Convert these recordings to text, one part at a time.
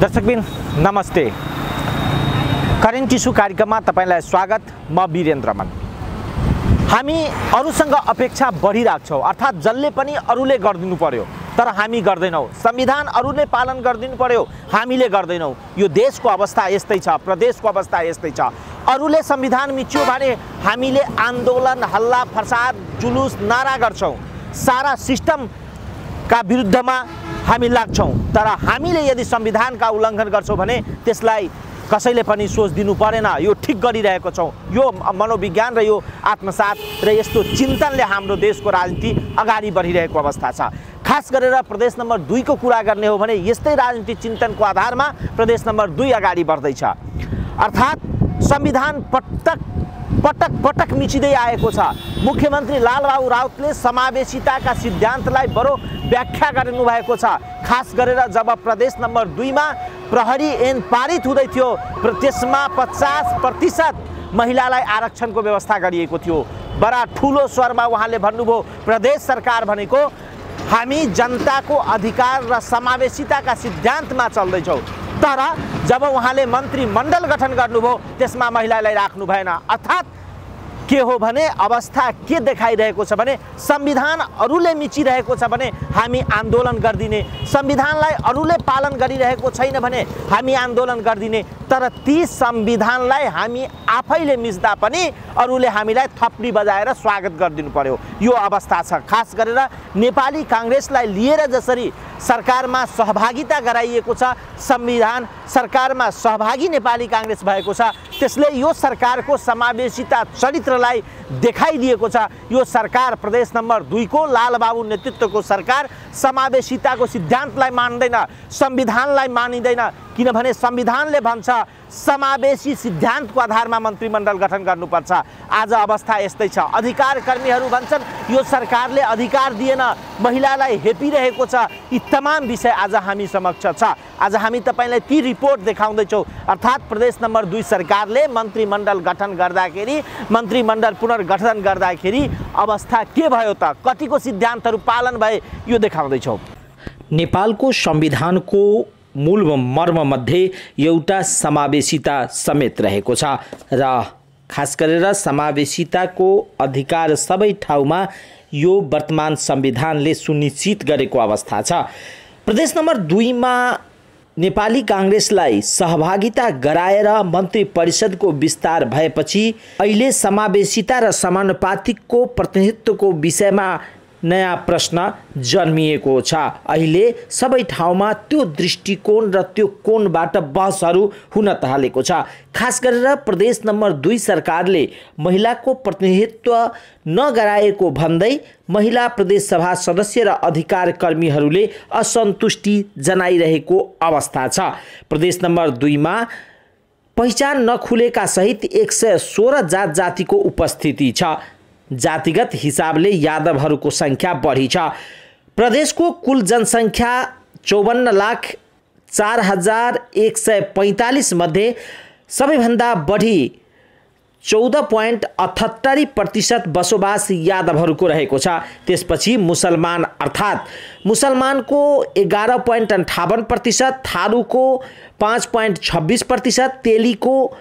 दर्शकबिन नमस्ते। Current issue कार्यक्रममा तपाईलाई स्वागत। म वीरेन्द्र रमन। हामी अरूसँग अपेक्षा बढिरहेको छौँ, अर्थात् जसले पनि अरूले गरिदिनु पर्यो तर हामी गर्दैनौँ। संविधान अरूले पालन गरिदिनु पर्यो, हामीले गर्दैनौँ। यो देशको अवस्था यस्तै छ, प्रदेशको अवस्था यस्तै छ। अरूले संविधान मिच्यो भने हामीले आन्दोलन, हल्ला, फसाद, जुलुस, नारा गर्छौँ, सारा सिस्टमका विरुद्धमा हामी लाग्छौँ। तर हामीले यदि संविधानका उल्लङ्घन गर्छौँ भने त्यसलाई कसैले पनि सोच दिनु परेन। यो ठिक गरिरहेको छौँ। यो मनोविज्ञान र यो आत्मसात र यस्तो चिन्तनले हाम्रो देशको राजनीति अगाडि बढिरहेको अवस्था छ। खास गरेर प्रदेश नम्बर 2 को कुरा गर्ने हो भने यस्तै राजनीतिक चिन्तनको आधारमा प्रदेश नम्बर 2 अगाडि बढ्दैछ। अर्थात् संविधान पटक पटक मिचिँदै आएको छ। मुख्यमन्त्री लालबाबु राउतले समावेशिताका सिद्धान्तलाई बडो व्याख्या गर्नु भएको छ। खास गरेर जब प्रदेश नम्बर 2 मा प्रहरी ऐन पारित हुँदै थियो त्यसमा 50% महिलालाई आरक्षणको व्यवस्था गरिएको थियो। बडा ठुलो स्वरमा उहाँले भन्नुभयो प्रदेश सरकार भनेको हामी जनताको अधिकार र समावेशिताका सिद्धान्तमा चल्दैछौँ। तर जब उहाँले मन्त्रीमण्डल गठन गर्नुभयो त्यसमा महिलालाई राख्नु भएन। अर्थात् के हो भने अवस्था के देखाइरहेको छ भने संविधान अरूले मिचिरहेको छ भने हामी आन्दोलन गर्दिने, संविधानलाई अरूले पालन गरिरहेको छैन भने हामी आन्दोलन गर्दिने। तर ती संविधानलाई हामी आफैले मिच्दा पनि अरूले हामीलाई थप्ली बजाएर स्वागत गरिदिनु पर्यो। यो अवस्था छ। खास गरेर नेपाली काङ्ग्रेसलाई लिएर जसरी सरकारमा सहभागिता गराइएको छ, संविधान सरकारमा सहभागी नेपाली काङ्ग्रेस भएको छ, त्यसले यो सरकारको समावेशिता चरित्रलाई देखाइदिएको छ। यो सरकार प्रदेश नम्बर 2 को लालबाबु नेतृत्वको सरकार समावेशिताको सिद्धान्तलाई मान्दैन, संविधानलाई मानिँदैन। किनभने संविधानले भन्छ समावेशी सिद्धान्तको आधारमा मन्त्रीमण्डल गठन गर्नुपर्छ। आज अवस्था यस्तै छ। अधिकार कर्मीहरू भन्छन् यो सरकारले अधिकार दिएन, महिलालाई हेपिरहेको छ। यी तमाम विषय आज हामी समक्ष छ। आज हामी तपाईलाई ती रिपोर्ट देखाउँदैछौँ। अर्थात् प्रदेश नम्बर 2 सरकारले मन्त्रीमण्डल गठन गर्दाखेरि, मन्त्रीमण्डल पुनर्गठन गर्दाखेरि अवस्था के भयो त, कतिको सिद्धान्तहरू पालन भए, यो देखाउँदैछौँ। नेपालको संविधानको मूल मर्ममध्ये एउटा समावेशिता समेत रहेको छ र खास गरेर समावेशिताको अधिकार सबै ठाउँमा यो वर्तमान संविधानले सुनिश्चित गरेको अवस्था छ। प्रदेश नम्बर 2 मा नेपाली काङ्ग्रेसलाई सहभागिता गराएर मन्त्री परिषदको विस्तार भएपछि अहिले समावेशिता र समानुपातिकको प्रतिनिधित्वको विषयमा नयाँ प्रश्न जन्मिएको छ। अहिले सबै ठाउँमा त्यो दृष्टिकोण र त्यो कोणबाट बहसहरू हुन थालेको छ। खास गरेर प्रदेश नम्बर 2 सरकारले महिलाको प्रतिनिधित्व नगराएको भन्दै महिला प्रदेश सभा सदस्य र अधिकार कर्मीहरूले असन्तुष्टि जनाइरहेको अवस्था छ। प्रदेश नम्बर 2 मा पहिचान नखुलेका सहित 116 जात जातिको उपस्थिति छ। जातिगत हिसाबले यादवहरूको सङ्ख्या बढी छ। प्रदेशको कुल जनसङ्ख्या 54,04,145 मध्ये सबैभन्दा बढी 14.78% बसोबास यादवहरूको रहेको छ। त्यसपछि मुसलमान अर्थात् मुसलमानको 11.58%, थारूको 5.26%, तेलीको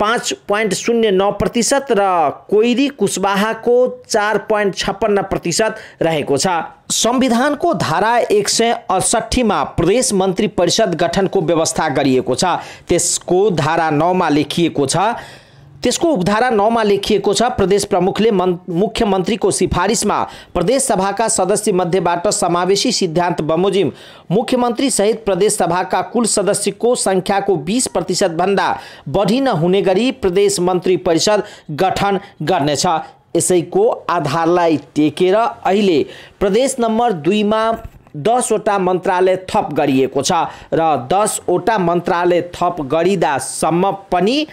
5.09% र कोइरी कुशवाहाको 4.56% रहेको छ। संविधानको धारा 168 मा प्रदेश मन्त्री परिषद गठनको व्यवस्था गरिएको छ। त्यसको उपधारा 9 मा लेखिएको छ प्रदेश प्रमुखले मुख्यमन्त्रीको सिफारिसमा प्रदेश सभाका सदस्य मध्येबाट समावेशी सिद्धान्त बमोजिम मुख्यमन्त्री सहित प्रदेश सभाका कुल सदस्यको सङ्ख्याको 20% भन्दा बढी नहुने गरी प्रदेश मन्त्री परिषद गठन गर्नेछ। यसैको आधारलाई टेकेर अहिले प्रदेश नम्बर 2 मा 10 वटा मन्त्रालय थप गरिएको छ र 10 वटा मन्त्रालय थप गरिदासम्म पनि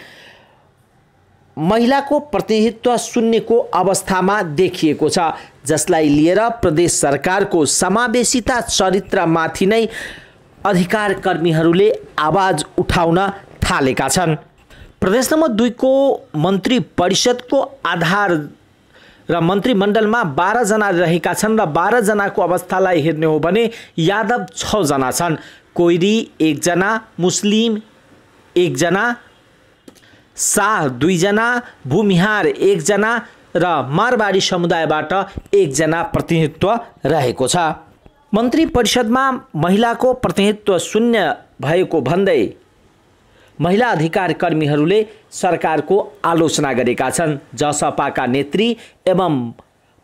महिलाको प्रतिनिधित्व शून्यको अवस्थामा देखिएको छ, जसलाई लिएर प्रदेश सरकारको समावेशिता चरित्रमाथि नै अधिकार कर्मीहरूले आवाज उठाउन थालेका छन्। प्रदेश नम्बर 2 को मन्त्री परिषदको आधार र मन्त्रीमण्डलमा 12 जना रहेका छन् र 12 जनाको अवस्थालाई हेर्ने हो भने यादव 6 जना छन्। कोइरी 1 जना, मुस्लिम 1 जना, शाह 2 जना, भूमिहार 1 जना र मारवाडी समुदायबाट 1 जना प्रतिनिधित्व रहेको छ। मन्त्री परिषदमा महिलाको प्रतिनिधित्व शून्य भएको भन्दै महिला अधिकार कर्मीहरूले सरकारको आलोचना गरेका छन्। जसपाका नेत्री एवं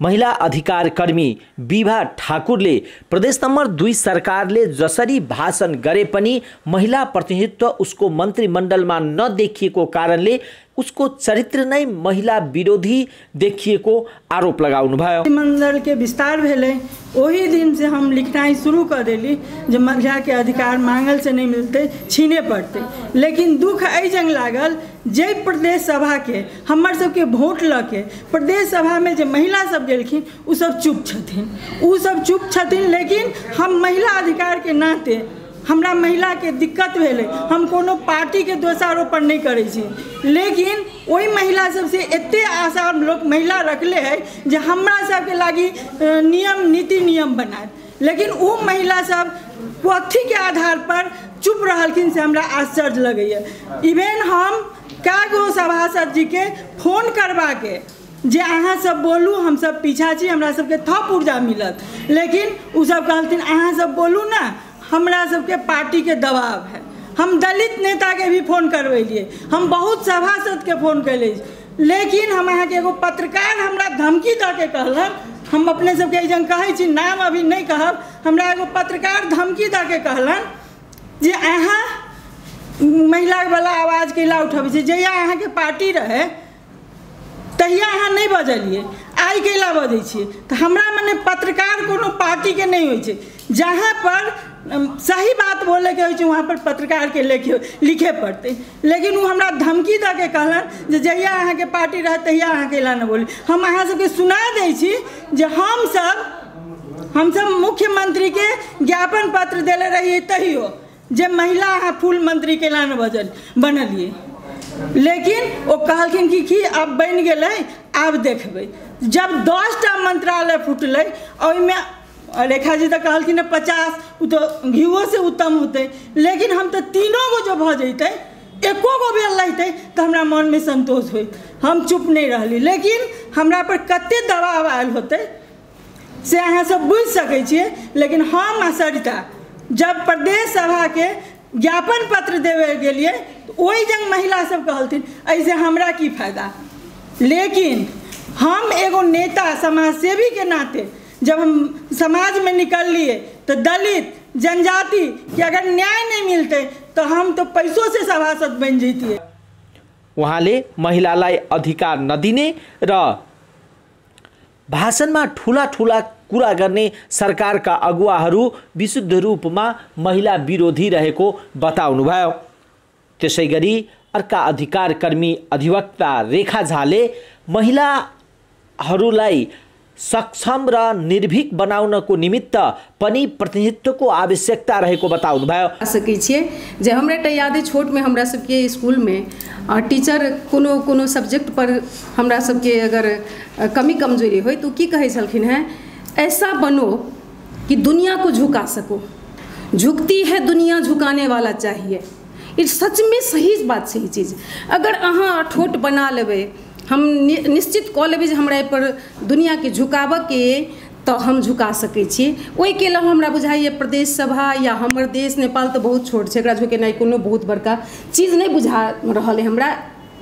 महिला अधिकार कर्मी विभा ठाकुरले प्रदेश नम्बर 2 सरकारले जसरी भाषण गरे पनि महिला प्रतिनिधित्व उसको मन्त्रीमण्डलमा नदेखिएको कारणले उसको चरित्र नै महिला विरोधी देखिएको आरोप लगाउनु भयो। मंडल के विस्तार भेले वही दिन से हम लिखनाई शुरू कर देली जो महिला के अधिकार मांगल से नहीं मिलते, छीने पड़ते। लेकिन दुख ऐजंग लागल जे प्रदेश सभा के हमर सबके वोट लके प्रदेश सभा में जो महिला सब गेलखिन उ सब चुप छथिन, उ सब चुप छथिन। लेकिन हम महिला अधिकार के नाते हमरा महिला के दिक्कत भेले, हम कोनो पार्टी के दोषारोपण नहीं करे छी, लेकिन वही महिला सबसे एते आशा लोग महिला रखले है जे हमरा सबके लागी नियम नीति नियम बनाए। लेकिन वो महिला सब कथी के आधार पर चुप रहलखिन से हमरा आश्चर्य लगैए। इवेन हम कागो सभासद जी के फोन करवा के जे अहाँ सब बोलू, हम सब पीछा छी, हमरा सबके थप ऊर्जा मिलत। लेकिन उ सब कहलथिन अहाँ सब बोलू ना, हमरा सबके पार्टी के दबाव है। हम दलित नेता के भी फोन करवेलिए, हम बहुत सभासद के फोन कैलिए, लेकिन हम अहाँ के एगो पत्रकार हमरा धमकी दऽ के कहलन, हम अपने सबके एजन कहै छी, नाम अभी नहीं कहब, हमरा एगो पत्रकार धमकी दऽ के कहलन जे अहाँ महिला वाला आवाज कैला उठबै छी, जहिया अहाँ के पार्टी रहे तहिया अहाँ नहीं बजलिए, आई कैला बजै छी। तो हमरा मने पत्रकार कोनो पार्टी के नहीं होइ छै, जहाँ पर सही बात बोले के होइ छै वहाँ पर पत्रकार के लिखे पड़ते। लेकिन वो हमरा धमकी दऽ के कहलन जे जहिया अहाँ के पार्टी रहे तहिया अहाँ कैला न बोली। हम अहाँ सबके सुना दै छी जे हम सब मुख्यमंत्री के ज्ञापन पत्र देले रहिए तहियो जे महिला अहाँ फूल मंत्री कैला न बनलिए। लेकिन वो कहलखिन कि अब बन गए, आब देखबै। जब 10टा मंत्रालय फुटलै ओहिमे रेखा जी तो कहलखिन 50, वो तो घीओ से उत्तम होते। लेकिन हम तो तीनों गो जो भ जैते, एको गो भेल रहते तो हमरा मन में संतोष हो, हम चुप नहीं रहली। लेकिन हमरा पर कते दबाव आयल होते से अहाँ सब बुझ सकै छियै। लेकिन हम आ सरिता जब प्रदेश सभा के ज्ञापन पत्र देवे गेलिए तो वही जंग महिला सब कहलथिन ऐसे हमरा की फायदा। लेकिन हम एगो नेता समाज सेवी के नाते जब हम समाज में निकल लिए तो दलित जनजाति कि अगर न्याय नहीं मिलते तो हम तो पैसों से सभासद बन जैतिए। उहाँले महिलालाई अधिकार नदिने र भाषणमा ठुला ठुला कुरा गर्ने सरकारका अगुवाहरू विशुद्ध रूपमा महिला विरोधी रहेको बताउनुभयो। त्यसैगरी अर्का अधिकार कर्मी अधिवक्ता रेखा झाले महिलाहरूलाई सक्षम र निर्भीक बनाउनको निमित्त पनि प्रतिनिधित्वको आवश्यकता रहेको बताउनुभयो। सकै छियै जे हमरा त याद छोट में हमरा सबके स्कूल में टीचर कोनो सब्जेक्ट पर हमरा सबके अगर कमी कमजोरी हो तो की कहै छलखिन है, ऐसा बनो कि दुनिया को झुका सको, झुकती है दुनिया झुकाने वाला चाहिए। ये सच में सही बात छै। चीज अगर अहाँ ठोट बना लेबै, हम निश्चित कऽ लेबै जे हमरा पर दुनिया के झुकाबऽ के तो हम झुका सकै छी। ओहि के लेल हमरा बुझाइए प्रदेश सभा या हमर देश नेपाल तो बहुत छोट छै, एकरा झुकेनाइ कोनो बहुत बड़का चीज नहीं बुझा रहल है हमरा।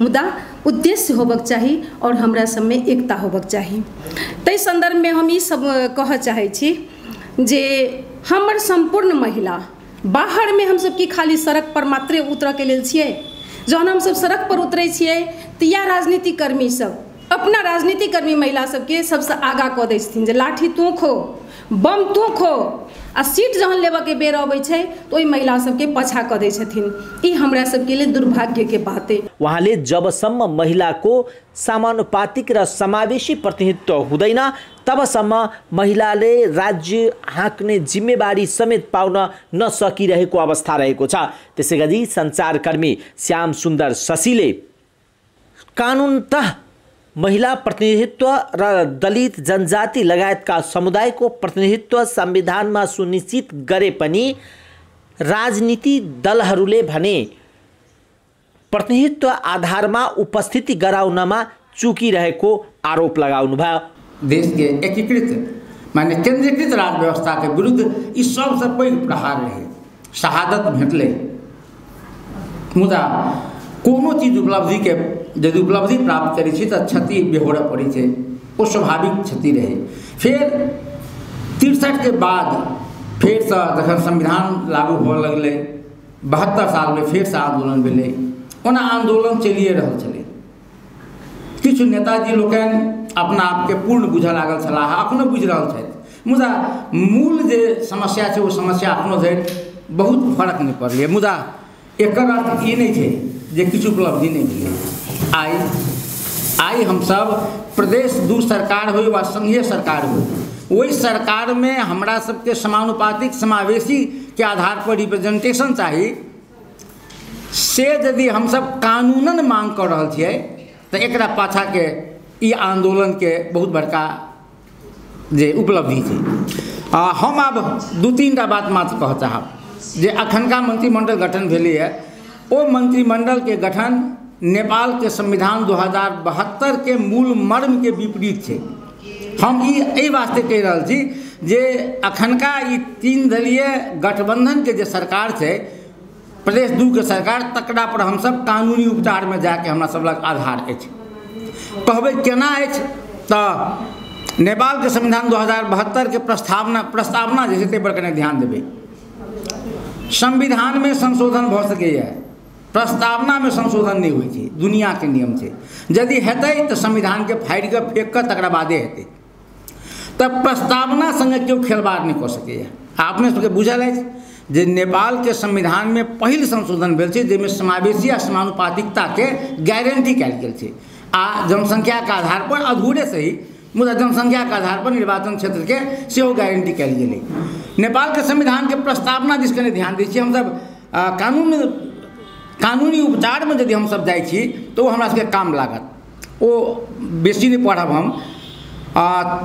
मुदा उद्देश्य होबक चाही और हमरा सब में एकता होबक चाही। तै संदर्भ में हम ई सब कह चाहै छी जे हमर संपूर्ण महिला बाहर में हम सब की खाली सड़क पर मात्रे उतरऽ के लेल छियै। जहन हम सब सड़क पर उतरै छियै तऽ या राजनीतिक कर्मी सब अपना राजनीतिक कर्मी महिला सबके सबसे आगा कऽ दै छथिन जे लाठी तू खो, बम तू खो, आ सीट जहन लेबऽ के बेर अबै छै तो ओहि महिला सबके पछा कऽ दै छथिन। ई हमरा सबके लिए दुर्भाग्य के बात है। उहाँले जबसम्म महिलाको समानुपातिक र समावेशी प्रतिनिधित्व हुँदैन तबसम्म महिलाले राज्य हाँक्ने जिम्मेवारी समेत पाउन नसकिरहेको अवस्था रहेको छ। त्यसैगरी सञ्चारकर्मी श्याम सुन्दर शशीले कानुनतः महिला प्रतिनिधित्व र दलित जनजाति लगायतका समुदायको प्रतिनिधित्व संविधानमा सुनिश्चित गरे पनि राजनीति दलहरूले भने प्रतिनिधित्व आधारमा उपस्थिति गराउनमा चुकिरहेको आरोप लगाउनुभयो। देश के एकीकृत माने केन्द्रीकृत राज व्यवस्था के विरुद्ध ई सबसे पैघ प्रहार रहे। शहादत भेटले मुदा कोनो चीज उपलब्धि के यदि उपलब्धि प्राप्त करी छी तऽ क्षति बेहोर पड़ी छै, वो स्वाभाविक क्षति रहे। फिर 63 के बाद फिर से जखन संविधान लागू होबे लगले 72 साल में फिर से आंदोलन भेलै। ओना आंदोलन चलिए रहल छलै। किछु नेताजी लोकनि अपना आपके पूर्ण बुझऽ लागल छलाह, अखनो बुझि रहल छथि, मुदा मूल जे समस्या छै ओ समस्या अखनो धरि बहुत फर्क नहीं पड़लै। मुदा एकर अर्थ ई नहीं छै जे किछु उपलब्धि नहीं भेलै। आई हम सब प्रदेश दू सरकार हो वा संघीय सरकार हो, वही सरकार में हमरा सबके समानुपातिक समावेशी के आधार पर रिप्रेजेंटेशन चाहिए। से यदि हम सब कानूनन मांग कर रहल छियै तो एकरा पाछा के ई आंदोलन के बहुत बड़का जे उपलब्धि छै। हम अब 2-3 टा बात मात्र कह चाहब जे अखनका मंत्रिमंडल गठन भेलै है, ओ मंत्रिमंडल के गठन नेपाल के संविधान 2072 के मूल मर्म के विपरीत छै। हम ई वास्ते कह रहल छी जे अखनका ई 3 दलीय गठबंधन के जे सरकार छै, प्रदेश 2 के सरकार, तकरा पर हम सब कानूनी उपचार में जाके हमरा सब लग आधार अछि। कहबै केना अछि तऽ नेपाल के संविधान 2072 के प्रस्तावना जे छै ताहि पर कने ध्यान देबै। संविधान में संशोधन भऽ सकैए, प्रस्तावना में संशोधन नहीं होइ छै, दुनिया के नियम छै। यदि हेतै तऽ संविधान के फाड़ि कऽ फेंक कऽ तकरा बादे हेतै। तब प्रस्तावना संगे केओ खेलबाड़ नहीं कऽ सकैए। अपने सबके बुझल अछि जे नेपाल के संविधान में पहिल संशोधन भेल छै जाहिमे समावेशी आ समानुपातिकता के गारंटी कयल गेल छै। आ जनसंख्या के आधार पर अधूरे सही, मुदा जनसंख्या के आधार पर निर्वाचन क्षेत्र के सेहो गारंटी कयल गेलै। नेपाल के संविधान के प्रस्तावना दिस कने ध्यान दै छियै। हमसब कानूनी उपचार में यदि हम सब जाइ छी तो हमरा सबके काम लागत। ओ बेसी नहीं पढ़ब हम।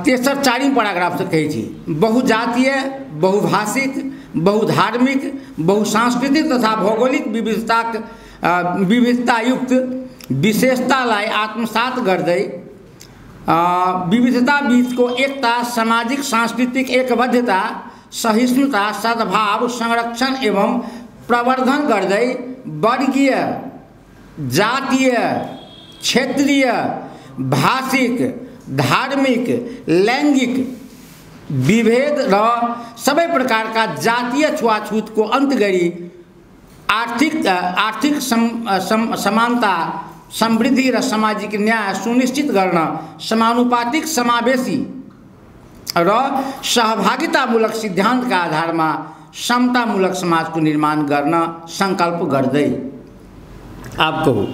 43 पैराग्राफ से कहै छी बहुजातीय, बहुभाषिक, बहुधार्मिक, बहुसांस्कृतिक तथा भौगोलिक विविधता युक्त विशेषतालाई आत्मसात गर्दै विविधता बीच को एकता, सामाजिक सांस्कृतिक एकबद्धता, सहिष्णुता, सद्भाव, संरक्षण एवं प्रवर्धन गर्दै वर्गीय, जातीय, क्षेत्रीय, भाषिक, धार्मिक, लैंगिक विभेद र सबै प्रकार का जातीय छुआछूत को अंत गरी आर्थिक समानता, समृद्धि र सामाजिक न्याय सुनिश्चित गर्न समानुपातिक, समावेशी र सहभागितामूलक सिद्धांत का आधार में समतामूलक समाज को निर्माण गर्न संकल्प गर्दै। आप कहू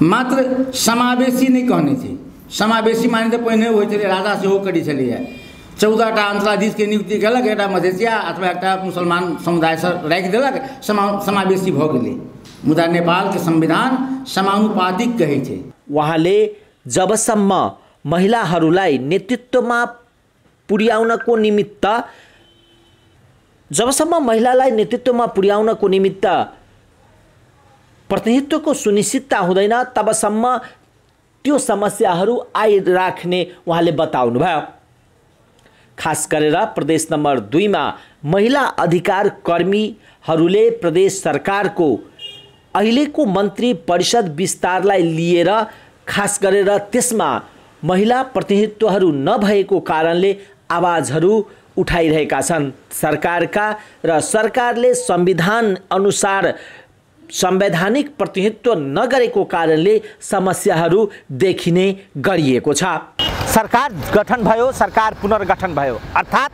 मात्र समावेशी नहीं कहने छी। समावेशी माने तो पहिने होइ छलै, राजा सेहो करै छलैए। 14टा अंतराधीश के नियुक्ति कयलक, एकटा मधेसिया अथवा एकटा मुसलमान समुदाय से राखि देलक, समावेशी भऽ गेलै। मुदा नेपाल के संविधान समानुपातिक कहै छै। उहाँले जबसम्म महिलाहरूलाई नेतृत्वमा पुर्याउनको निमित्त प्रतिनिधित्वको सुनिश्चितता हुँदैन तबसम्म त्यो समस्याहरू आइराख्ने उहाँले बताउनुभयो। खास गरेर प्रदेश नम्बर 2 मा महिला अधिकार कर्मीहरूले प्रदेश सरकारको अहिलेको मन्त्री परिषद विस्तारलाई लिएर खास गरेर त्यसमा महिला प्रतिनिधित्वहरू नभएको कारणले आवाजहरू उठाइरहेका छन्। सरकारका र सरकारले संविधान अनुसार संवैधानिक प्रतिनिधित्व नगरेको कारणले समस्याहरू देखिने गरिएको छ। सरकार गठन भयो, सरकार पुनर्गठन भयो, अर्थात्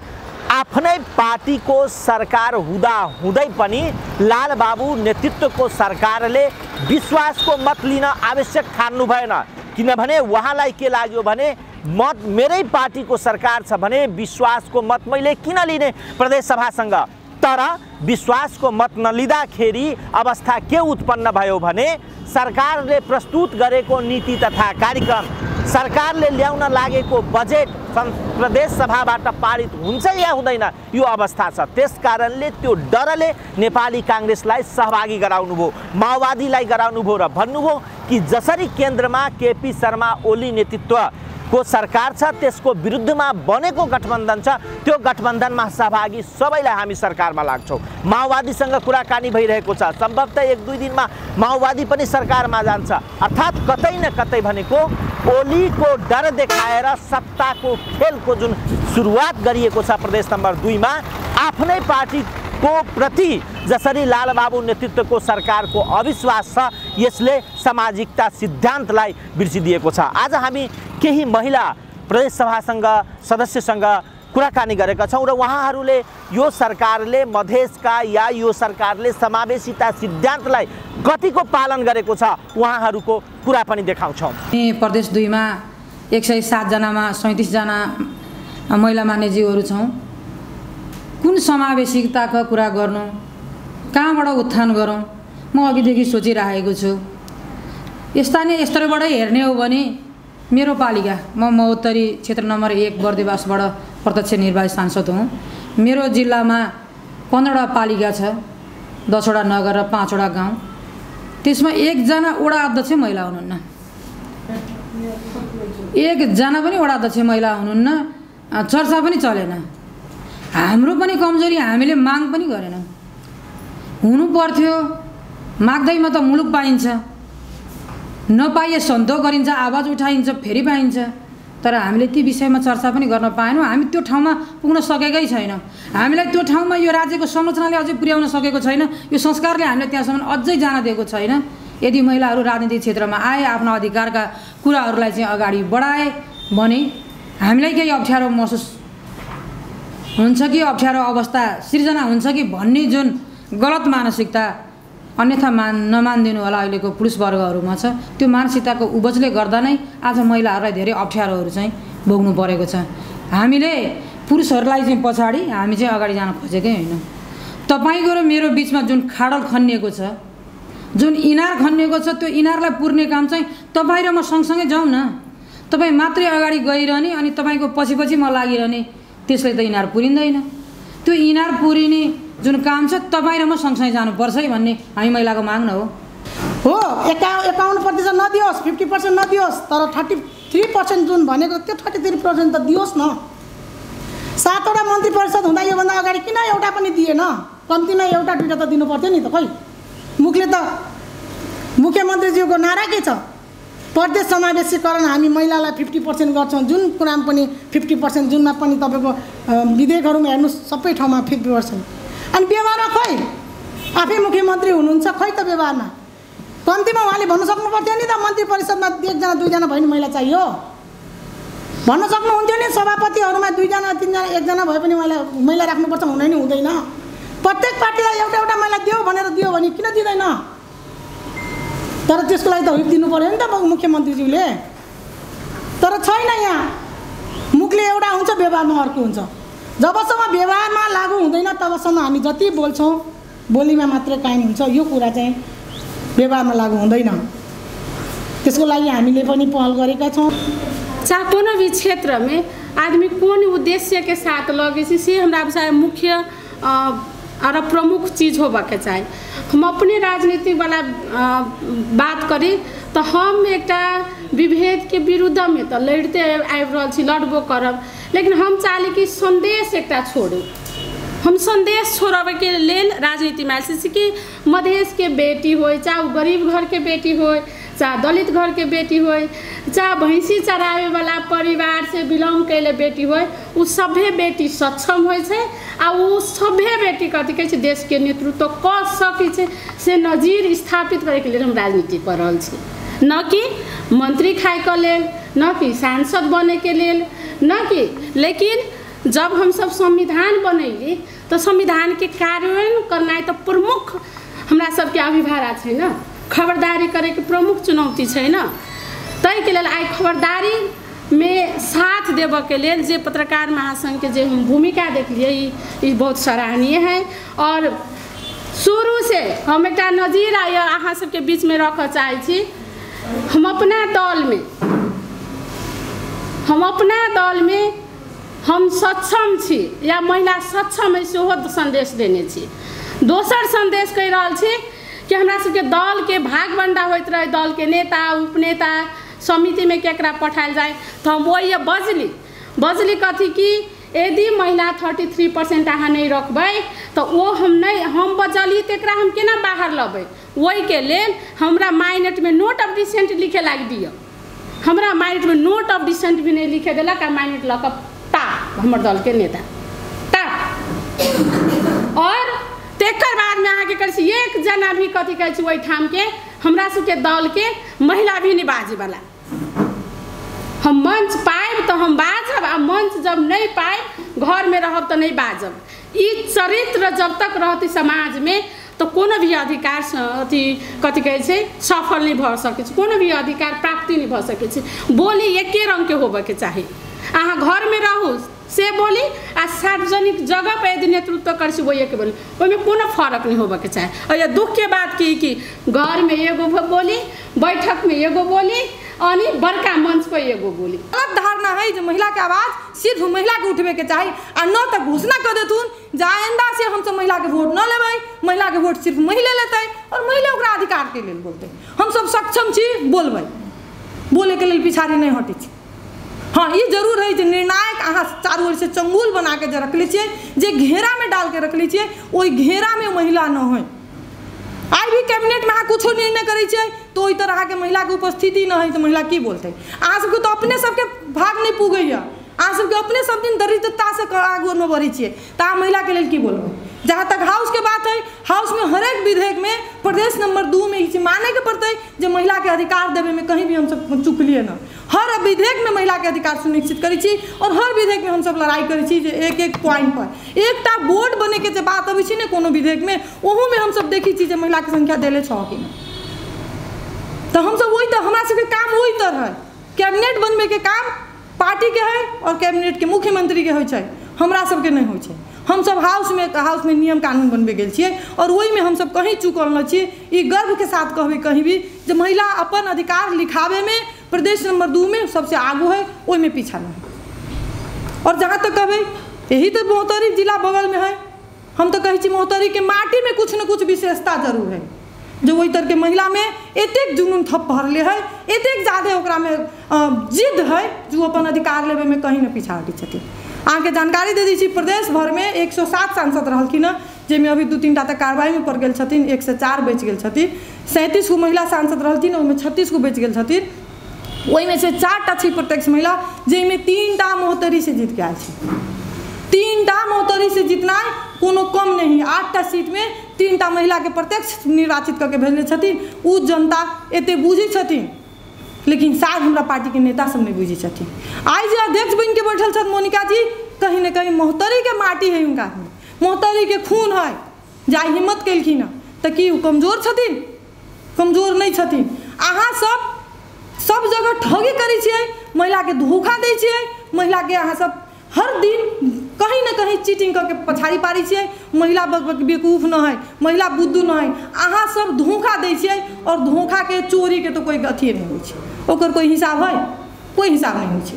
आफ्नै पार्टीको सरकार हुँदा हुँदै पनि लालबाबु नेतृत्वको सरकारले विश्वासको मत लिन आवश्यक ठान्नु भएन। किनभने उहाँलाई के लाग्यो भने मत मेरै पार्टीको सरकार छ भने विश्वासको मत मैले किन लिने प्रदेश सभासँग। तर विश्वासको मत नलिँदाखेरि अवस्था के उत्पन्न भयो भने सरकारले प्रस्तुत गरेको नीति तथा कार्यक्रम सरकारले ल्याउन लागेको बजेट प्रदेश सभाबाट पारित हुन्छ या हुँदैन यो अवस्था छ। त्यसकारणले त्यो डरले नेपाली काङ्ग्रेसलाई सहभागी गराउनुभयो, माओवादीलाई गराउनुभयो र भन्नुभयो कि जसरी केन्द्रमा केपी शर्मा ओली नेतृत्वको सरकार छ त्यसको विरुद्धमा बनेको गठबन्धन छ, त्यो गठबन्धनमा सहभागी सबैलाई हामी सरकारमा लाग्छौँ। माओवादीसँग कुराकानी भइरहेको छ, सम्भवतः 1-2 दिनमा माओवादी पनि सरकारमा जान्छ। अर्थात् कतै न कतै भनेको ओलीको डर देखाएर सत्ताको खेलको जुन सुरुवात गरिएको छ प्रदेश नम्बर 2 मा आफ्नै पार्टीको प्रति जसरी लालबाबु नेतृत्वको सरकारको अविश्वास छ, यसले सामाजिकता सिद्धान्तलाई बिर्सिदिएको छ। आज हामी केही महिला प्रदेश सभासँग सदस्यसँग कुराकानी गरेका छौँ र उहाँहरूले यो सरकारले मधेसका या यो सरकारले समावेशिता सिद्धान्तलाई कतिको पालन गरेको छ उहाँहरूको कुरा पनि देखाउँछौँ। प्रदेश 2 मा 107 जनामा 37 जना महिला मान्यज्यूहरू छौँ। कुन समावेशिताको कुरा गर्नु, कहाँबाट उत्थान गरौँ, म अघिदेखि सोचिरहेको छु। स्थानीय स्तरबाट हेर्ने हो भने मेरो पालिका, म महोत्तरी क्षेत्र नम्बर 1 बर्देवासबाट प्रत्यक्ष निर्वाचित सांसद हुँ। मेरो जिल्लामा 15वटा पालिका छ, 10वटा नगर र 5वटा गाउँ। त्यसमा 1 जना वडा अध्यक्ष महिला हुनुहुन्न, 1 जना पनि वडा अध्यक्ष महिला हुनुहुन्न, चर्चा पनि चलेन। हाम्रो पनि कमजोरी, हामीले माग पनि गरेनौँ। हुनु पर्थ्यो, माग्दैमा त मुलुक पाइन्छ, नपाइए सन्तोष गरिन्छ, आवाज उठाइन्छ, फेरि पाइन्छ। तर हामीले ती विषयमा चर्चा पनि गर्न पाएनौँ। हामी त्यो ठाउँमा पुग्न सकेकै छैनौँ। हामीलाई त्यो ठाउँमा यो राज्यको संरचनाले अझै पुर्याउन सकेको छैन, यो संस्कारले हामीलाई त्यहाँसम्म अझै जान दिएको छैन। यदि महिलाहरू राजनीतिक क्षेत्रमा आए, आफ्नो अधिकारका कुराहरूलाई चाहिँ अगाडि बढाए भने हामीलाई केही अप्ठ्यारो महसुस हुन्छ कि अप्ठ्यारो अवस्था सिर्जना हुन्छ कि भन्ने जुन गलत मानसिकता अन्यथा नमानिदिनु होला अहिलेको पुरुष वर्गहरूमा छ, त्यो मानसिकताको उबजले गर्दा नै आज महिलाहरूलाई धेरै अप्ठ्यारोहरू चाहिँ भोग्नु परेको छ। हामीले पुरुषहरूलाई चाहिँ पछाडि, हामी चाहिँ अगाडि जान खोजेकै होइन। तपाईँको र मेरो बिचमा जुन खाडल खनिएको छ, जुन इनार खनिएको छ, त्यो इनारलाई पुर्ने काम चाहिँ तपाईँ र म सँगसँगै जाउँ न। तपाईँ मात्रै अगाडि गइरहने अनि तपाईँको पछि म लागिरहने, त्यसले त इनार पुरिँदैन। त्यो इनार पुरिने जुन काम छ तपाईँ र म सँगसँगै जानुपर्छ है भन्ने हामी महिलाको माग न हो। 51% नदियोस्, 50% नदियोस्, तर 33% जुन भनेको त्यो 33% त दियोस् न। 7वटा मन्त्री परिषद हुँदा योभन्दा अगाडि किन एउटा पनि दिएन? कम्तीमा 1-2 त दिनु पर्थ्यो नि त। खै मुखले त मुख्यमन्त्रीज्यूको नारा के छ? प्रदेश समावेशीकरण हामी महिलालाई 50% गर्छौँ। जुन कुरामा पनि 50%, जुनमा पनि तपाईँको विधेयकहरूमा हेर्नुहोस् सबै ठाउँमा 50%। अनि व्यवहारमा खै आफै मुख्यमन्त्री हुनुहुन्छ, खै त व्यवहारमा कम्तीमा उहाँले भन्नु सक्नु पर्थ्यो नि त। मन्त्री परिषदमा 1 जना 2 जना भयो नि महिला चाहियो भन्न सक्नुहुन्थ्यो नि। सभापतिहरूमा 2 जना 3 जना 1 जना भए पनि महिला राख्नुपर्छ, हुँदैन नि हुँदैन। प्रत्येक पार्टीलाई एउटा महिला दियो भनेर दियो भने किन दिँदैन? तर त्यसको लागि त हुप दिनु पर्यो नि त मुख्यमन्त्रीज्यूले। तर छैन, यहाँ मुखले एउटा हुन्छ, व्यवहारमा अर्को हुन्छ। जबसम्म व्यवहारमा लागू हुँदैन तबसम्म हामी जति बोल्छौँ बोलीमा मात्रै कायम हुन्छ। यो कुरा चाहिँ व्यवहारमा लागू हुँदैन। त्यसको लागि हामीले पनि पहल गरेका छौँ। चाहे कोनो भी क्षेत्र में आदमी कौन उद्देश्य के साथ लगे से हमरा मुख्य और प्रमुख चीज़ होबा के चाहिए। हम अपने राजनीति वाला बात करी तो हम एक विभेद के विरुद्ध में तो लड़ते आबि रहल छी, लड़बो करब, लेकिन हम चाहली कि संदेश एक छोड़ू। हम संदेश छोड़ब के लेल राजनीति में आयल छी कि मधेश के बेटी हो, चाहे गरीब घर के बेटी हो, चाहे दलित घर के बेटी हो, चाहे भैंसी चरावे वाला परिवार से बिलोंग कैले बेटी हो, उ सभे बेटी सक्षम हो आ उ सभे बेटी कथी कहे छै देश के नेतृत्व कर सकै छै से नजीर स्थापित करे के लिए हम राजनीति कर रहल छी। न कि मंत्री खाए के लेल, न कि सांसद बने के लेल, न कि, लेकिन जब हम सब संविधान बनैली तो संविधान के कार्यान्वयन करना तो प्रमुख हमरा सबके अभिभारा छै न, खबरदारी करे के प्रमुख चुनौती छै न। तै के लेल आइ खबरदारी में साथ देव के लेल जे पत्रकार महासंघ के जे हम भूमिका देखलिए ई बहुत सराहनीय है। और शुरू से हम एक नजीर अहाँ सबके बीच में रख चाहे छी। हम अपना दल में हम अपना दल में हम सक्षम छी या महिला सक्षम है सेहो संदेश देने छी। दोसर संदेश कहि रहल छी कि हमरा सबके दल के भाग बंटा होइत रहे, दल के नेता उपनेता समिति में केकरा पठायल जाए, तो हम वही बजली कथी कि यदि महिला 33% अहाँ नहीं रखबै तो वो हम बजली तेकरा हम केना बाहर लबै। वही के लेल हमरा माइनेट में नोट ऑफ डिसेंट लिखे लाग दियो। हमरा माइनेट में नोट ऑफ डिसेंट भी नहीं लिखे देलक आ माइनेट लक टाप हमर दल के नेता टाप। और तेकर बाद में अहाँ के कर एक जना भी कथी कहै छी ओहि ठाम के हमरा सबके दल के महिला भी नहीं बाजे वाला। हम मंच पाएब तो हम बाजब आ मंच जब नहीं पाएब घर में रहब तो नहीं बाजब। ई चरित्र जब तक रहती समाज में तो कोनो भी अधिकार अथी कथी कहै छै सफल नहीं भ सकै छै, कोनो भी अधिकार प्राप्ति नहीं भ सकै छै। बोली एके रंग के होबे के चाही। अहाँ घर में रहू से बोली आ सार्वजनिक जगह पर यदि नेतृत्व कर सी वही के बोली, ओहिमे कोनो फर्क नहीं होबे के चाही। और ये दुख के बात की कि घर में एगो बोली, बैठक में एगो बोली, अनि बड़का मंच पर एगो बोली। गलत धारणा है जो महिला के आवाज सिर्फ महिला के उठबे के चाही आ न तो घोषणा कर देथुन जे आइंदा से हम सब महिला के वोट न लेबै, महिला के वोट सिर्फ महिला लेतै और महिला ओकरा अधिकार के लेल बोलतै। हम सब सक्षम छी बोलबै, बोले के लेल पिछाड़ी नहीं हटै छी। हाँ ये जरूर है जो निर्णायक अहाँ चारू ओर से चंगुल बना के जो रखले छियै, जे घेरा में डाल के रखले छियै, ओहि घेरा में महिला न हो। आई भी कैबिनेट में अहाँ कुछ निर्णय करे छियै तो ओहि तरह के महिला के उपस्थिति न है तो महिला की बोलते। अहाँ सबके तो अपने सबके भाग नहीं पुगैया, अहाँ सबके अपने सब दिन दरिद्रता से आगू न बढ़े छियै तो अहाँ महिला के लेल की बोलबै। जहाँ तक हाउस के बात है, हाउस में हर एक विधेयक में प्रदेश नंबर 2 में इसे माने के पड़ते जो महिला के अधिकार देवे में कहीं भी हम सब चुकलिए न। हर विधेयक में महिला के अधिकार सुनिश्चित करी छी और हर विधेयक में हम सब लड़ाई करी छी। एक एक पॉइंट पर एकटा बोर्ड बने के बात अबै छी ने कोनो विधेयक में, ओहू में हम सब देखी छी जे महिला के संख्या देले छ कि नहीं। तो हम सब वही तो हमरा सबके काम वही तरह है। कैबिनेट बनबे के काम पार्टी के है और कैबिनेट के मुख्यमंत्री के होइ छै, हमरा सबके नहीं होइ छै। हम सब हाउस में नियम कानून बनबे गेल छियै और वही में हम सब कहीं चुकल न छियै। ई गर्व के साथ कहबे कहीं भी जो महिला अपन अधिकार लिखावे में प्रदेश नंबर 2 में सबसे आगू है, ओहि में पीछा नहीं है। और जहाँ तक कहबे यही तो मोहतरी जिला बगल में है, हम तो कही छी मोहतरी के माटी में कुछ न कुछ विशेषता जरूर है जो वही तरह के महिला में एतेक जुनून थप भरले है, एतेक ज्यादा ओकरा में जिद है जो अपन अधिकार लेवे में कहीं न पीछा हटी छथिन। अहाँ के जानकारी दे दी छी प्रदेश भर में 107 सांसद रहलखिन न, जेमे अभी 2-3 तक कार्रवाई में पड़ गेल छथिन, 104 बच गेल छथिन। 37 गो महिला सांसद रहलथिन, ओहिमे 36 गो बच गेल छथिन। ओहि में से 4टा छी प्रत्यक्ष महिला, जेमे 3टा मोहतरी से जीत के आयल छी। 3टा मोहतरी से जीतना कोनो कम नहीं। 8टा सीट में 3टा महिला के प्रत्यक्ष निर्वाचित करके भेजले छथिन। उ जनता एते बुझी छथिन, लेकिन शायद हमरा पार्टी के नेता सब नहीं बुझी छथिन। आज जे अध्यक्ष बन के बैठल छथि मोनिका जी, कहीं न कहीं मोहतरी के माटी है उनका में, मोहतरी के खून है। जाय हिम्मत केलखिन तो कि कमजोर छथिन? कमजोर नहीं छथिन। अहाँ सब जगह ठगी करी छियै, महिला के धोखा दै छियै, महिला के अहाँ सब हर दिन कहीं न कहीं चीटिंग करके पछाड़ी पारी छियै। महिला बेवकूफ न है, महिला बुद्धू न है, अहाँ सब धोखा दै छियै। और धोखा के चोरी के तो कोई अथिए नहीं होइ छै, ओकर कोई हिसाब है? कोई हिसाब नहीं होइ छै।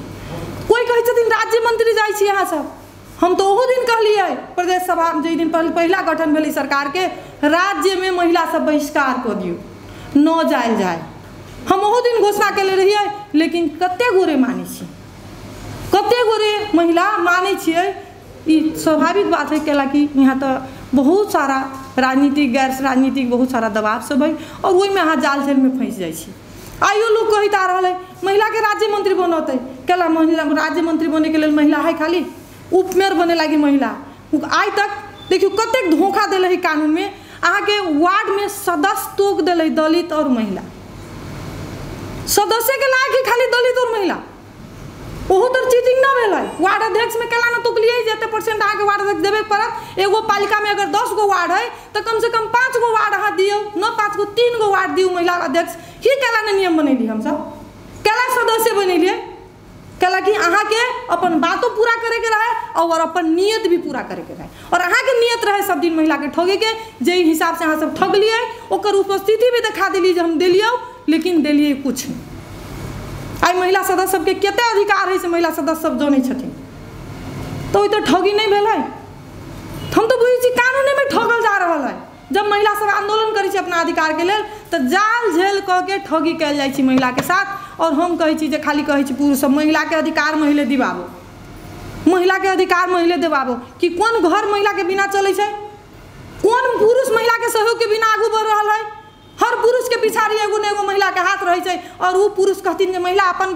कोई कहै छथिन राज्य मंत्री जाइ छी अहाँ सब, हम तो ओहो दिन कहलिए प्रदेश सभा में, जे दिन पहला गठन भेलै सरकार के, राज्य में महिला सब बहिष्कार कऽ दियौ, न जायल जाए। हम ओहो दिन घोषणा केले रहिए, लेकिन कते गोरे मानै छी, कते गोरे महिला मानै छियै। ई स्वाभाविक बात है, कैलाकि यहाँ तो बहुत सारा राजनीतिक गैर राजनीतिक बहुत सारा दबाव सब है और वही में अहाँ जाल जेल में फंस जाइ छी। आइयो लोग कहते आ रहा है महिला के राज्य मंत्री बनते, कैला महिला राज्य मंत्री बने के लिए महिला है खाली उपमेयर बने लगी महिला। आज तक देखियो कतेक धोखा दिले है कानून में। अहाँ के वार्ड में सदस्य तोक दिले दलित और महिला, सदस्य के लायक ही खाली दलित और महिला। ओहो तर चीटिंग न भेलै। वार्ड अध्यक्ष में केला न तुकलिए जते परसेंट अहाँ के वार्ड अध्यक्ष देवे पड़त। एगो पालिका में अगर 10 गो वार्ड है तो कम से कम 5 गो वार्ड अहाँ दियो, न 5 गो 3 गो वार्ड दियो महिला अध्यक्ष। ही केला ने नियम बनैली हम सब, केला सदस्य बनैलिए, केला कि अहाँ के अपन बातों पूरा करे के रहे और अपन नियत भी पूरा करे के रहे। और अहाँ के नियत रहे सब दिन महिला के ठगे के, जे हिसाब से अहाँ सब ठग लिए, ओकर उपस्थिति भी दिखा दिली जे हम दिलियो, लेकिन दिलिए कुछ नहीं। आई महिला सदस्य सबके कते अधिकार है से महिला सदस्य सब जानै छथिन। तो ई तो ठगी नहीं भेलै। हम तो बुझै छी कानूने में ठगल जा रहल है। जब महिला सब आंदोलन करै छै अपना अधिकार के लेल तो जाल झेल क के ठगी कैल जाइ छै महिला के साथ। और हम कहै छी जे खाली कहै छी पुरुष सब महिला के अधिकार महिले दिवाबो, महिला के अधिकार महिले दिवाबो कि कोन घर महिला के बिना चलै छै? कोन पुरुष महिला के सहयोग के बिना आगू बढ़ रहल है? हर पुरुष के पिछाड़ी एगो न एगो महिला के हाथ रहे छै और वो पुरुष कहथिन जे महिला अपन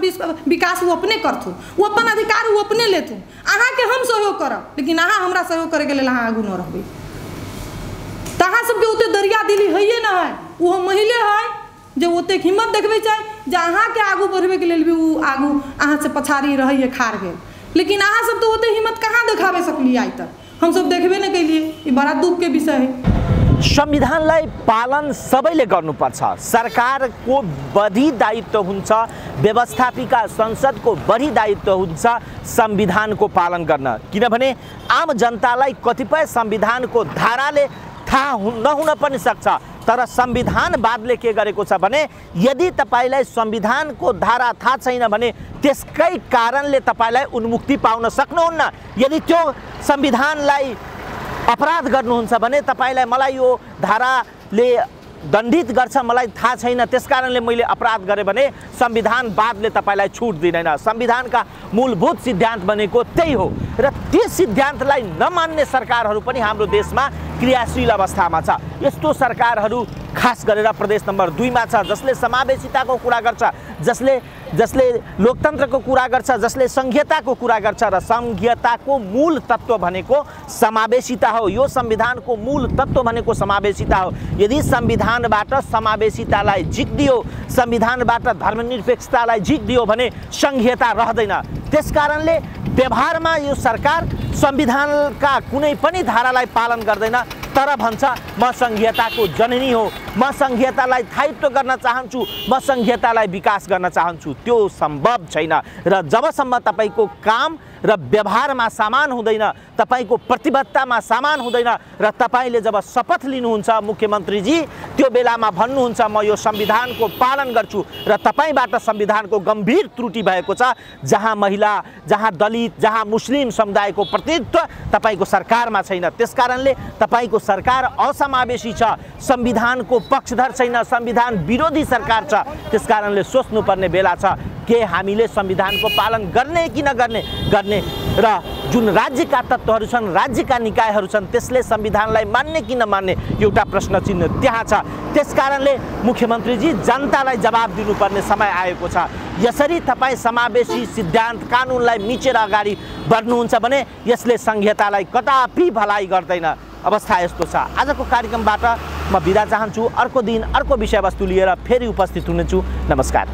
विकास वो अपने करथुन, वो अपन अधिकार वो अपने लेथुन। अहाँ के हम सहयोग करब लेकिन अहाँ हमरा सहयोग करे के लेल अहाँ आगू न रहबै। त अहाँ सबके ओते दरिया दिली हइए न है। वो महिले है जे ओते हिम्मत देखबै छै जे अहाँ के आगू बढ़बे के लेल भी वो आगू अहाँ से पछाड़ी रहइए खाड़ गेल। लेकिन अहाँ सब तो ओते हिम्मत कहाँ देखाबे सकली आई तक? हम सब देखबे न कैलिए। ई बड़ा दुख के विषय है। संविधानलाई पालन सबैले गर्नुपर्छ। सरकारको बढी दायित्व हुन्छ, व्यवस्थापिका संसदको बढी दायित्व हुन्छ संविधानको पालन गर्न। किनभने आम जनतालाई कतिपय संविधानको धाराले थाहा नहुन पनि सक्छ, तर संविधानवादले के गरेको छ भने यदि तपाईलाई संविधानको धारा थाहा छैन भने त्यसकै कारणले तपाईलाई उन्मुक्ति पाउन सक्नुहुन्न। यदि त्यो संविधानलाई अपराध गर्नुहुन्छ भने तपाईलाई मलाई यो धाराले दण्डित गर्छ, मलाई थाहा छैन त्यसकारणले मैले अपराध गरेँ भने संविधानवादले तपाईलाई छुट दिँदैन। संविधानका मूलभूत सिद्धान्त बनेको त्यही हो र त्यो सिद्धान्तलाई नमान्ने सरकारहरू पनि हाम्रो देशमा क्रियाशील अवस्थामा छ। यस्तो सरकारहरू खास गरेर प्रदेश नम्बर 2 मा छ, जसले समावेशिताको कुरा गर्छ, जसले लोकतन्त्रको कुरा गर्छ, जसले संघीयताको कुरा गर्छ र संघीयताको मूल तत्त्व भनेको समावेशिता हो। यो संविधानको मूल तत्त्व भनेको समावेशिता हो। यदि संविधानबाट समावेशितालाई झिक्दियो, संविधानबाट धर्मनिरपेक्षतालाई झिक्दियो भने संघीयता रहँदैन। त्यसकारणले व्यवहारमा यो सरकार संविधानका कुनै पनि धारालाई पालन गर्दैन, तर भन्छ म संघीयताको जननी हो, म संघीयतालाई स्थायित्व गर्न चाहन्छु, म संघीयतालाई विकास गर्न चाहन्छु। त्यो सम्भव छैन र जबसम्म तपाईको काम र व्यवहारमा समान हुँदैन, तपाईको प्रतिबद्धतामा समान हुँदैन र तपाईले जब शपथ लिनुहुन्छ मुख्यमन्त्रीजी, त्यो बेलामा भन्नुहुन्छ म यो संविधानको पालन गर्छु र तपाईबाट संविधानको गम्भीर त्रुटि भएको छ, जहाँ महिला, जहाँ दलित, जहाँ मुस्लिम समुदायको प्रतिनिधित्व तपाईको सरकारमा छैन। त्यसकारणले तपाईको सरकार असमावेशी छ, संविधानको पक्षधर छैन, संविधान विरोधी सरकार छ। त्यसकारणले सोच्नुपर्ने बेला छ के हामीले संविधानको पालन गर्ने कि नगर्ने र जुन राज्यका तत्त्वहरू छन्, राज्यका निकायहरू छन्, त्यसले संविधानलाई मान्ने कि नमान्ने एउटा प्रश्न चिन्ह त्यहाँ छ। त्यसकारणले मुख्यमन्त्रीजी जनतालाई जवाब दिनुपर्ने समय आएको छ। यसरी तपाईँ समावेशी सिद्धान्त कानुनलाई मिचेर अगाडि बढ्नुहुन्छ भने यसले संघीयतालाई कदापि भलाइ गर्दैन। अवस्था यस्तो छ। आजको कार्यक्रमबाट म बिदा चाहन्छु। अर्को दिन अर्को विषयवस्तु लिएर फेरि उपस्थित हुनेछु। नमस्कार।